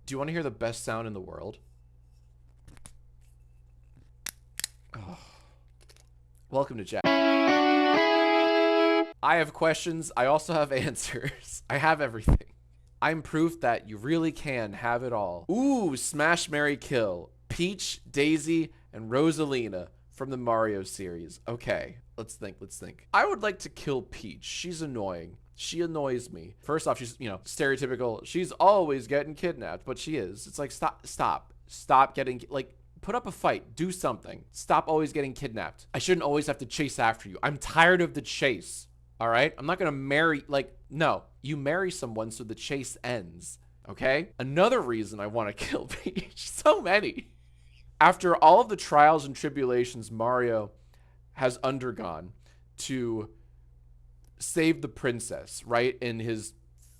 Do you want to hear the best sound in the world? Oh. Welcome to Jack. I have questions. I also have answers. I have everything. I'm proof that you really can have it all. Ooh, Smash, Marry, Kill. Peach, Daisy, and Rosalina from the Mario series. Okay, let's think. I would like to kill Peach. She's annoying. She annoys me. First off, she's, stereotypical. She's always getting kidnapped, but she is. It's like, stop getting, like, put up a fight. Do something. Stop always getting kidnapped. I shouldn't always have to chase after you. I'm tired of the chase. All right? I'm not going to marry, like, no. You marry someone so the chase ends. Okay? Another reason I want to kill Peach. So many. After all of the trials and tribulations Mario has undergone to save the princess, right? In his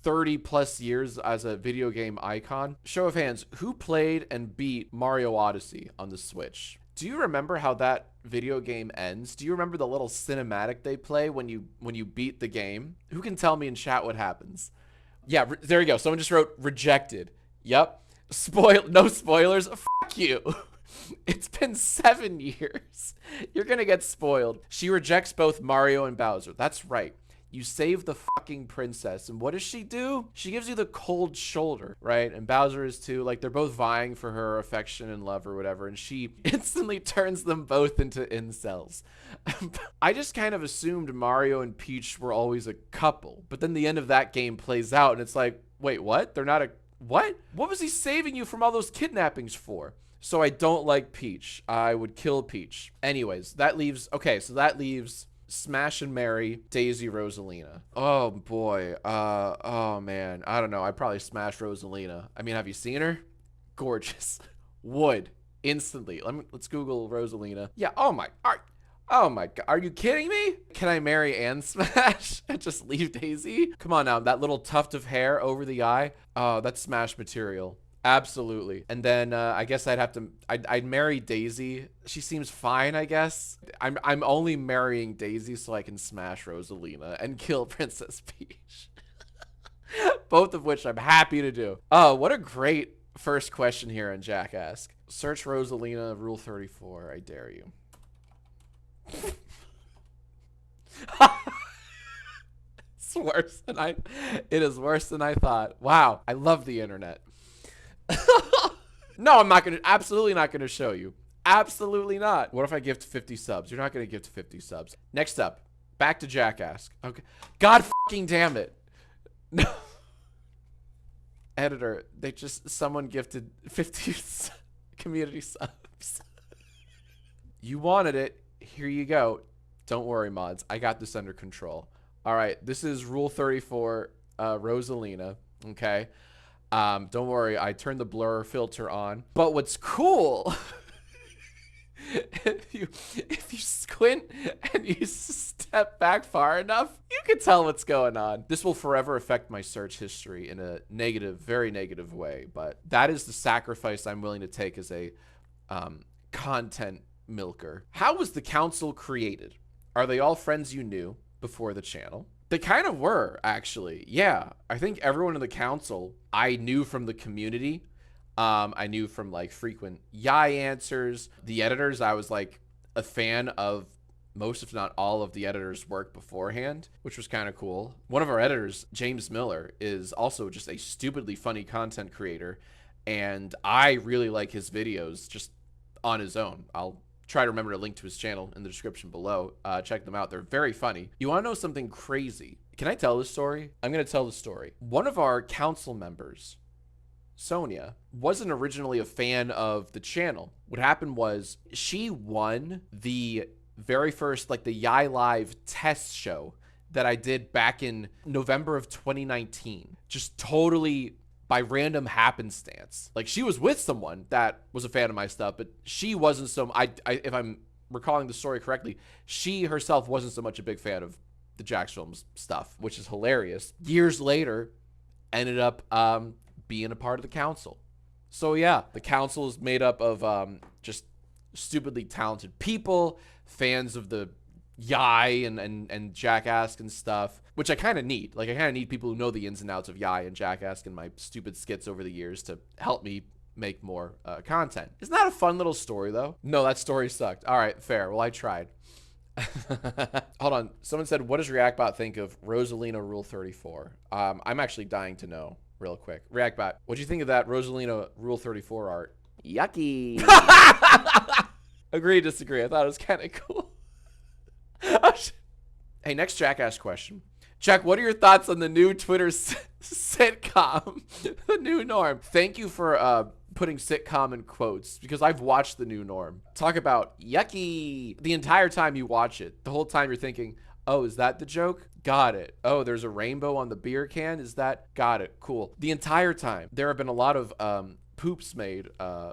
30 plus years as a video game icon. Show of hands, who played and beat Mario Odyssey on the Switch? Do you remember how that video game ends? Do you remember the little cinematic they play when you beat the game? Who can tell me in chat what happens? Yeah, there you go. Someone just wrote rejected. Yep. No spoilers. Fuck you. It's been 7 years. You're gonna get spoiled. She rejects both Mario and Bowser. That's right. You save the fucking princess, and what does she do? She gives you the cold shoulder, right? And Bowser is too. Like, they're both vying for her affection and love or whatever, and she instantly turns them both into incels. I just kind of assumed Mario and Peach were always a couple, but then the end of that game plays out, and it's like, wait, what? They're not a... What? What was he saving you from all those kidnappings for? So I don't like Peach. I would kill Peach. Anyways, that leaves... Okay, so that leaves... Smash and Marry, Daisy, Rosalina. Oh boy. Oh man. I don't know. I'd probably smash Rosalina. I mean, have you seen her? Gorgeous. Would. Instantly. Let's Google Rosalina. Yeah. Oh my God. Are you kidding me? Can I marry and smash and just leave Daisy? Come on now. That little tuft of hair over the eye. Oh, that's smash material. Absolutely. And then I guess I'd marry Daisy. She seems fine, I guess. I'm only marrying Daisy so I can smash Rosalina and kill Princess Peach. Both of which I'm happy to do. Oh, what a great first question here on Jack Ask. Search Rosalina, Rule 34. I dare you. It is worse than I thought. Wow. I love the internet. No, I'm not gonna, absolutely not gonna show you. Absolutely not. What if I gift 50 subs? You're not gonna gift 50 subs. Next up, back to Jack Ask. Okay. God fucking damn it. No. Editor, someone gifted 50 community subs. You wanted it. Here you go. Don't worry, mods. I got this under control. All right. This is Rule 34, Rosalina. Okay. Don't worry, I turned the blur filter on. But what's cool, if you squint and you step back far enough, you can tell what's going on. This will forever affect my search history in a negative, very negative way, but that is the sacrifice I'm willing to take as a content milker. How was the council created? Are they all friends you knew before the channel? They kind of were, actually. Yeah, I think everyone in the council I knew from the community. I knew from like frequent Yai answers. The editors, I was like a fan of most, if not all, of the editors' work beforehand, which was kind of cool. One of our editors, James Miller, is also just a stupidly funny content creator, and I really like his videos just on his own. I'll try to remember to link to his channel in the description below. Check them out. They're very funny. You want to know something crazy? Can I tell this story? I'm going to tell the story. One of our council members, Sonia, wasn't originally a fan of the channel. What happened was she won the very first, like the Yai Live test show that I did back in November of 2019. Just totally by random happenstance. Like, she was with someone that was a fan of my stuff, but she wasn't so, if I'm recalling the story correctly, she herself wasn't so much a big fan of the Jax Films stuff, which is hilarious. Years later, ended up being a part of the council. So yeah, the council is made up of just stupidly talented people, fans of the Yai and Jackass and stuff, which I kind of need. Like, I kind of need people who know the ins and outs of Yai and Jackass and my stupid skits over the years to help me make more content. Isn't that a fun little story, though? No, that story sucked. All right, fair. Well, I tried. Hold on. Someone said, what does Reactbot think of Rosalina Rule 34? I'm actually dying to know real quick. Reactbot, what'd you think of that Rosalina Rule 34 art? Yucky. Agree, disagree. I thought it was kind of cool. Oh, hey, next Jackass question. Jack, what are your thoughts on the new Twitter sitcom, The New Norm? Thank you for putting sitcom in quotes, because I've watched The New Norm. Talk about yucky. The entire time you watch it, the whole time you're thinking, oh, is that the joke? Got it. Oh, there's a rainbow on the beer can. Is that? Got it. Cool. The entire time, there have been a lot of poops made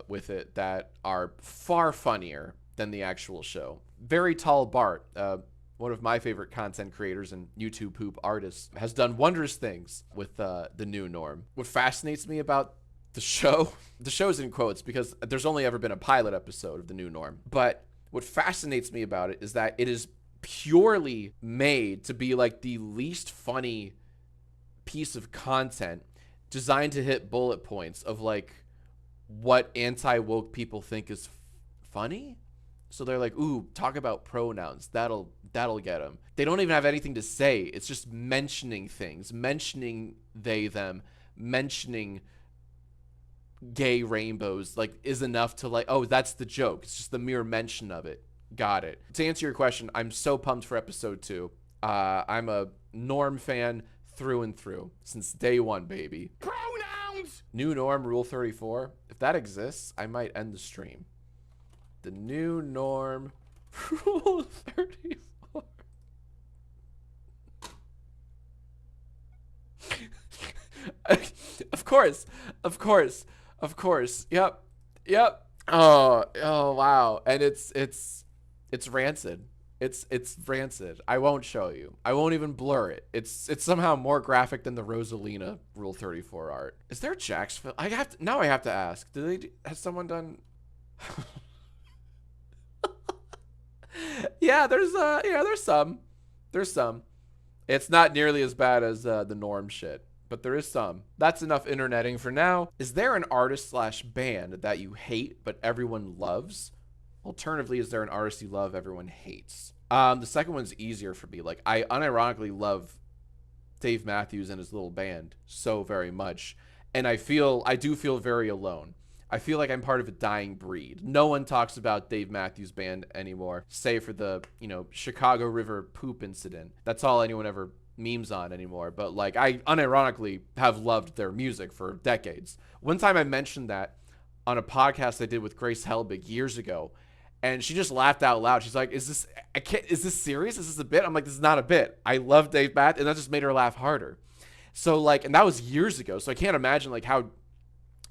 with it that are far funnier than the actual show. Very Tall Bart, one of my favorite content creators and YouTube poop artists, has done wondrous things with The New Norm. What fascinates me about the show's in quotes because there's only ever been a pilot episode of The New Norm, but what fascinates me about it is that it is purely made to be like the least funny piece of content designed to hit bullet points of like what anti-woke people think is funny. So they're like, ooh, talk about pronouns. That'll get them. They don't even have anything to say. It's just mentioning things, mentioning they, them, mentioning gay rainbows, like, is enough to like, oh, that's the joke. It's just the mere mention of it. Got it. To answer your question, I'm so pumped for episode 2. I'm a Norm fan through and through since day one, baby. Pronouns! New Norm Rule 34. If that exists, I might end the stream. The New Norm Rule 34. Of course. Of course. Of course. Yep. Yep. Oh wow. And it's rancid. It's rancid. I won't show you. I won't even blur it. It's somehow more graphic than the Rosalina Rule 34 art. Is there Jacksonville? I have to ask. Has someone done Yeah, there's some. It's not nearly as bad as the Norm shit, but there is some. That's enough interneting for now. Is there an artist / band that you hate but everyone loves? Alternatively, is there an artist you love everyone hates? The second one's easier for me. Like, I unironically love Dave Matthews and his little band so very much, and I do feel very alone. I feel like I'm part of a dying breed. No one talks about Dave Matthews Band anymore, save for the, Chicago River poop incident. That's all anyone ever memes on anymore. But like, I unironically have loved their music for decades. One time I mentioned that on a podcast I did with Grace Helbig years ago, and she just laughed out loud. She's like, is this serious? Is this a bit? I'm like, this is not a bit. I love Dave Matthews, and that just made her laugh harder. So like, and that was years ago. So I can't imagine like how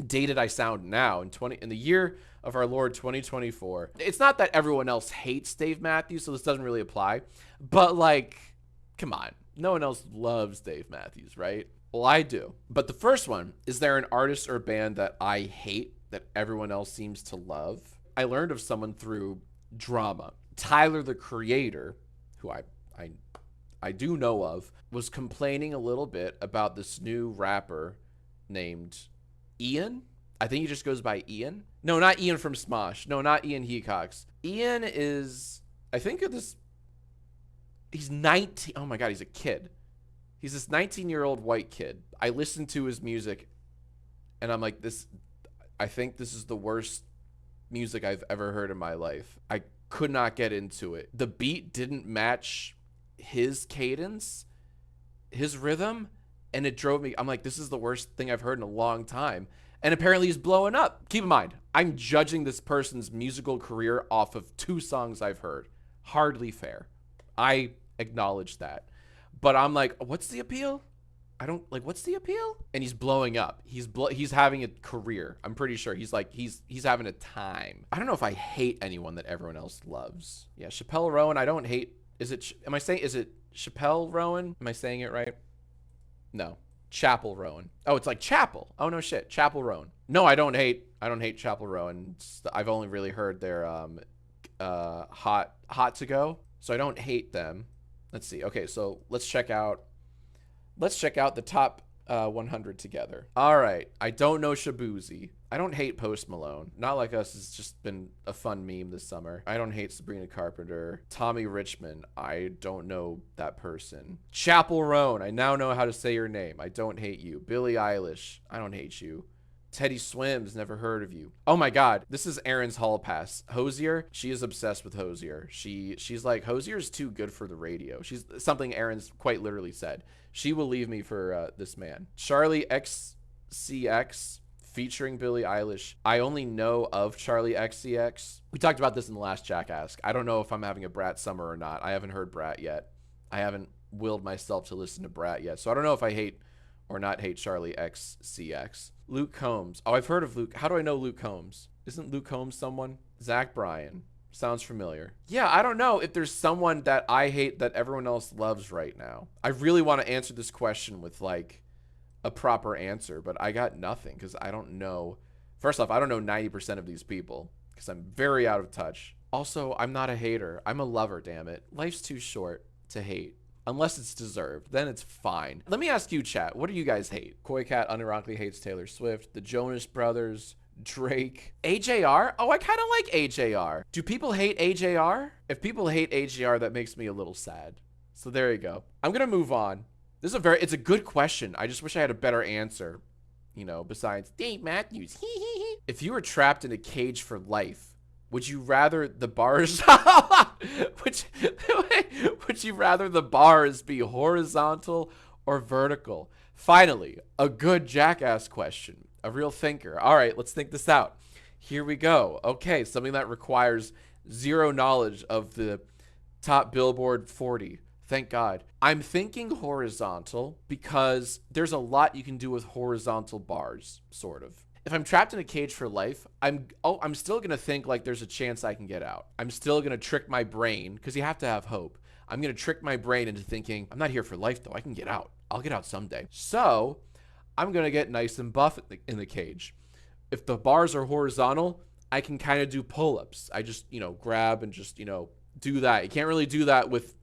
dated I sound now in the year of our Lord 2024. It's not that everyone else hates Dave Matthews, so this doesn't really apply, but like, come on, no one else loves Dave Matthews, right? Well, I do. But the first one, is there an artist or band that I hate that everyone else seems to love? I learned of someone through drama. Tyler, the Creator, who I do know of, was complaining a little bit about this new rapper named Ian. I think he just goes by Ian. No, not Ian from Smosh. No, not Ian Hecox. Ian is, I think of this, he's 19. Oh my God, he's a kid. He's this 19-year-old white kid. I listened to his music and I'm like, I think this is the worst music I've ever heard in my life. I could not get into it. The beat didn't match his cadence, his rhythm, and it drove me. I'm like, this is the worst thing I've heard in a long time. And apparently he's blowing up. Keep in mind, I'm judging this person's musical career off of 2 songs I've heard. Hardly fair. I acknowledge that. But I'm like, what's the appeal? What's the appeal? And he's blowing up. He's having a career. I'm pretty sure he's having a time. I don't know if I hate anyone that everyone else loves. Yeah, Chappelle Rowan, I don't hate. Is it Chappelle Rowan? Am I saying it right? No, Chapel Rowan. Oh, it's like Chapel. Oh no shit, Chapel Rowan. No, I don't hate Chapel Rowan. I've only really heard their hot to go. So I don't hate them. Let's see. Okay, so let's check out the top 100 together. All right. I don't know Shabuzi. I don't hate Post Malone. Not Like Us has just been a fun meme this summer. I don't hate Sabrina Carpenter. Tommy Richmond. I don't know that person. Chapel Roan. I now know how to say your name. I don't hate you. Billie Eilish. I don't hate you. Teddy Swims, never heard of you. Oh my God, this is Aaron's hall pass. Hosier, she is obsessed with Hosier. She's like, Hosier is too good for the radio. She's something Aaron's quite literally said. She will leave me for this man. Charlie XCX featuring Billie Eilish. I only know of Charlie XCX. We talked about this in the last Jackass. I don't know if I'm having a Brat summer or not. I haven't heard Brat yet. I haven't willed myself to listen to Brat yet. So I don't know if I hate or not hate Charlie XCX. Luke Combs. Oh, I've heard of Luke. How do I know Luke Combs? Isn't Luke Combs someone? Zach Bryan. Sounds familiar. Yeah, I don't know if there's someone that I hate that everyone else loves right now. I really want to answer this question with like a proper answer, but I got nothing because I don't know. First off, I don't know 90% of these people because I'm very out of touch. Also, I'm not a hater. I'm a lover, damn it. Life's too short to hate. Unless it's deserved, then it's fine. Let me ask you, chat. What do you guys hate? Koi Cat unironically hates Taylor Swift. The Jonas Brothers. Drake. AJR? Oh, I kind of like AJR. Do people hate AJR? If people hate AJR, that makes me a little sad. So there you go. I'm going to move on. This is it's a good question. I just wish I had a better answer. You know, besides Dave Matthews. If you were trapped in a cage for life, would you rather the bars would you rather the bars be horizontal or vertical? Finally, a good Jackass question. A real thinker. All right, let's think this out. Here we go. Okay, something that requires zero knowledge of the top Billboard 40. Thank God. I'm thinking horizontal because there's a lot you can do with horizontal bars, sort of. If I'm trapped in a cage for life, I'm still going to think like there's a chance I can get out. I'm still going to trick my brain because you have to have hope. I'm going to trick my brain into thinking, I'm not here for life though. I can get out. I'll get out someday. So I'm going to get nice and buff in the cage. If the bars are horizontal, I can kind of do pull-ups. I just, grab and just, do that. You can't really do that with,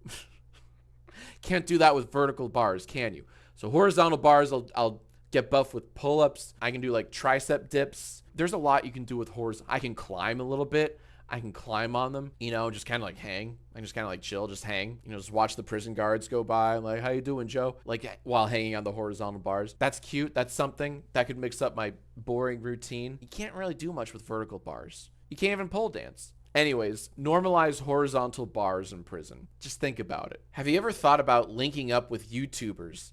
can't do that with vertical bars, can you? So horizontal bars, I'll get buff with pull-ups. I can do like tricep dips. There's a lot you can do with horizontal. I can climb a little bit. I can climb on them, just kind of like hang. I just kind of like chill, just hang, just watch the prison guards go by. I'm like, how you doing, Joe? Like while hanging on the horizontal bars. That's cute. That's something that could mix up my boring routine. You can't really do much with vertical bars. You can't even pole dance. Anyways, normalize horizontal bars in prison. Just think about it. Have you ever thought about linking up with YouTubers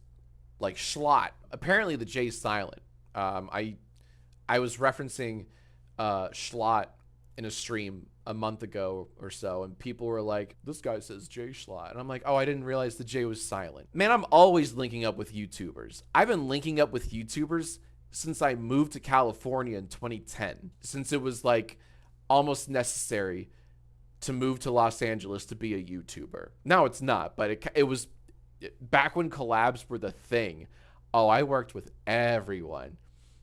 like Schlot? Apparently the J's silent. I was referencing Schlot in a stream a month ago or so, and people were like, this guy says Jay Schlot. And I'm like, oh, I didn't realize the J was silent. Man, I'm always linking up with YouTubers. I've been linking up with YouTubers since I moved to California in 2010, since it was like almost necessary to move to Los Angeles to be a YouTuber. Now it's not, but it was back when collabs were the thing. Oh, I worked with everyone.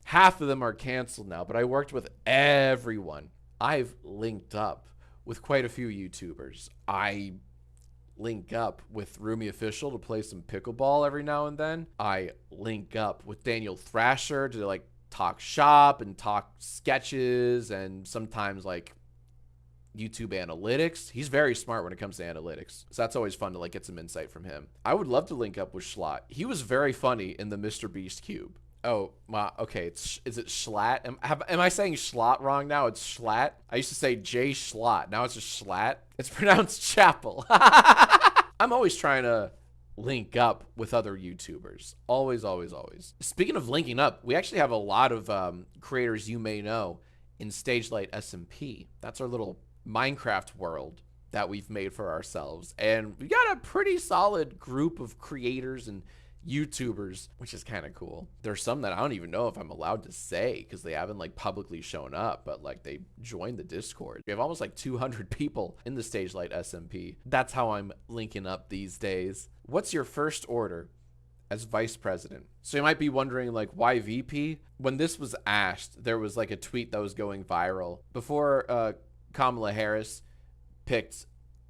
Half of them are canceled now, but I worked with everyone. I've linked up with quite a few YouTubers. I link up with Roomy Official to play some pickleball every now and then. I link up with Daniel Thrasher to like talk shop and talk sketches and sometimes like YouTube analytics. He's very smart when it comes to analytics. So that's always fun to like get some insight from him. I would love to link up with Schlot. He was very funny in the Mr. Beast Cube. Oh, wow. Okay. Is it Schlatt? Am I saying Schlot wrong now? It's Schlatt. I used to say Jay Schlot. Now it's just Schlatt. It's pronounced Chapel. I'm always trying to link up with other YouTubers. Always, always, always. Speaking of linking up, we actually have a lot of creators you may know in Stagelight SMP. That's our little Minecraft world that we've made for ourselves. And we got a pretty solid group of creators and YouTubers, which is kind of cool. There's some that I don't even know if I'm allowed to say because they haven't like publicly shown up, but like they joined the Discord. We have almost like 200 people in the Stagelight SMP. That's how I'm linking up these days. What's your first order as vice president? So you might be wondering like, why VP? When this was asked, there was like a tweet that was going viral before Kamala Harris picked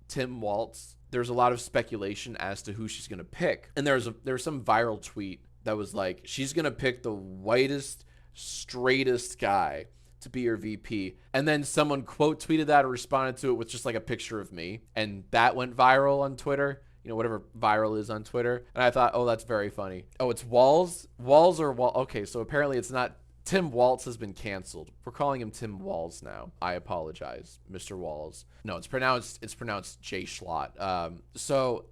Tim Waltz. there's a lot of speculation as to who she's going to pick. And there was some viral tweet that was like, she's going to pick the whitest, straightest guy to be your VP. And then someone quote tweeted that or responded to it with just like a picture of me. And that went viral on Twitter. You know, whatever viral is on Twitter. And I thought, oh, that's very funny. Oh, it's Walls? Walls or Wall? Okay, so apparently it's not. Tim Waltz has been canceled. We're calling him Tim Walls now. I apologize, Mr. Walls. No, it's pronounced Jay Schlott. So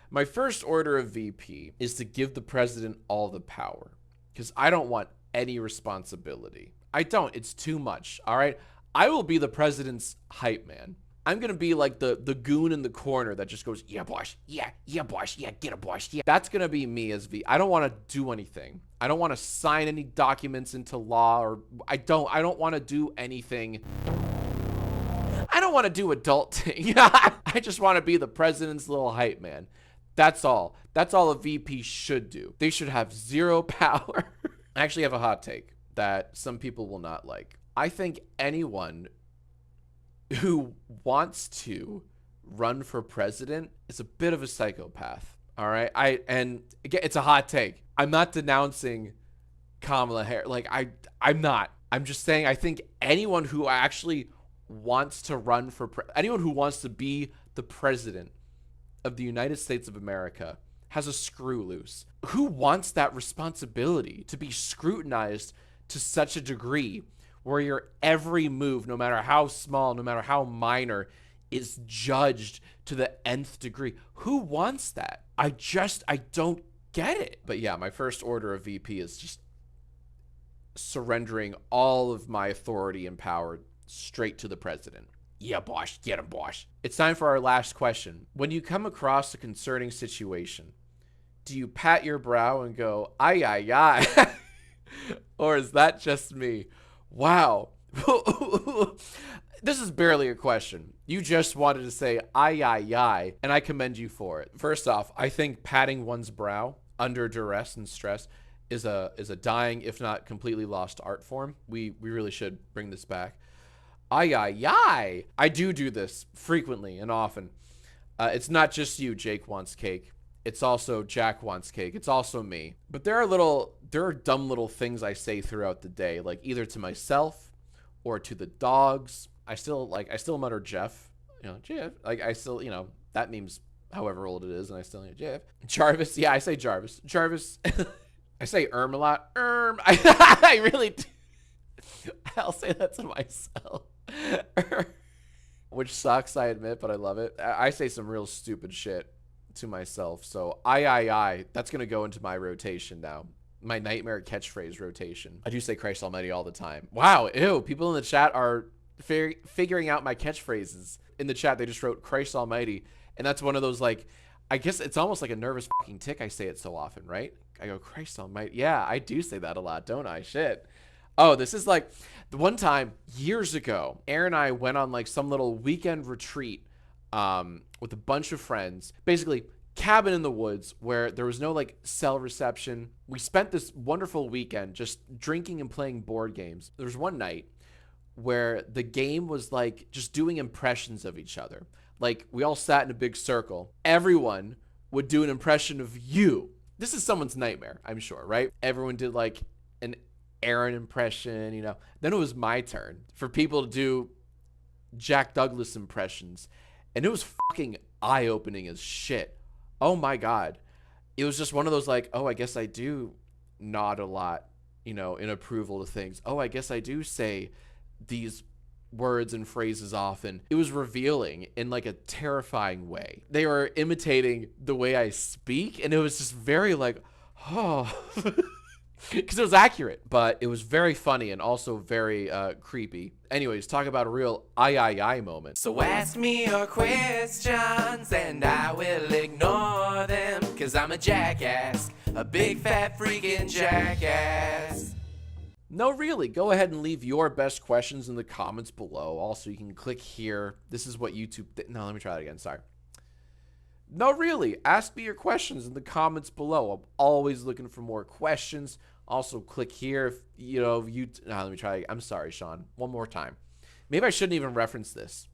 my first order of VP is to give the president all the power, because I don't want any responsibility. I don't. It's too much. All right. I will be the president's hype man. I'm going to be like the goon in the corner that just goes, yeah, boss. Yeah, boss. Yeah, get a boss. Yeah. That's going to be me as V. I don't want to do anything. I don't want to sign any documents into law, or I don't want to do anything. I don't want to do adulting. I just want to be the president's little hype man. That's all. That's all a VP should do. They should have zero power. I actually have a hot take that some people will not like. I think anyone who wants to run for president is a bit of a psychopath. All right. And again, it's a hot take. I'm not denouncing Kamala Harris. Like I'm not. I'm just saying I think anyone who actually wants to run for anyone who wants to be the president of the United States of America has a screw loose. Who wants that responsibility to be scrutinized to such a degree where your every move, no matter how small, no matter how minor, is judged to the nth degree? Who wants that? I don't get it. But yeah, my first order of VP is just surrendering all of my authority and power straight to the president. Yeah, boss. Get him, boss. It's time for our last question. When you come across a concerning situation, do you pat your brow and go, ay, ay, ay? Or is that just me? Wow. This is barely a question. You just wanted to say, ay, ay, ay, and I commend you for it. First off, I think patting one's brow under duress and stress is a dying, if not completely lost art form. We really should bring this back. Ay, ay, ay. I do this frequently and often. It's not just you, Jake wants cake. It's also Jack wants cake. It's also me. But there are dumb little things I say throughout the day, like either to myself or to the dogs. I still mutter Jeff, Jeff. Like I still, that meme's however old it is, and I still Jeff. Jarvis, yeah, I say Jarvis. Jarvis. I say a lot. I really do. I'll say that to myself. Which sucks, I admit, but I love it. I say some real stupid shit to myself. So I, that's going to go into my rotation now. My nightmare catchphrase rotation. I do say Christ Almighty all the time. Wow. Ew. People in the chat are figuring out my catchphrases. In the chat, they just wrote Christ Almighty. And that's one of those, like, I guess it's almost like a nervous fucking tick. I say it so often, right? I go, Christ Almighty. Yeah, I do say that a lot, don't I? Shit. Oh, this is like the one time years ago, Aaron and I went on like some little weekend retreat with a bunch of friends, basically cabin in the woods where there was no like cell reception. We spent this wonderful weekend just drinking and playing board games. There was one night where the game was like just doing impressions of each other. Like we all sat in a big circle. Everyone would do an impression of you. This is someone's nightmare, I'm sure, right? Everyone did like an Aaron impression, Then it was my turn for people to do Jack Douglas impressions. And it was fucking eye-opening as shit. Oh my God. It was just one of those like, oh, I guess I do nod a lot, in approval to things. Oh, I guess I do say these words and phrases often. It was revealing in like a terrifying way. They were imitating the way I speak, and it was just very like, oh, because it was accurate, but it was very funny and also very creepy. Anyways, talk about a real I moment. So ask me your questions and I will ignore them, cause I'm a jackass, a big fat freaking jackass. No, really, go ahead and leave your best questions in the comments below. Also, you can click here. This is what YouTube... No, let me try that again. Sorry. No, really, ask me your questions in the comments below. I'm always looking for more questions. Also, click here if, let me try. I'm sorry, Sean. One more time. Maybe I shouldn't even reference this.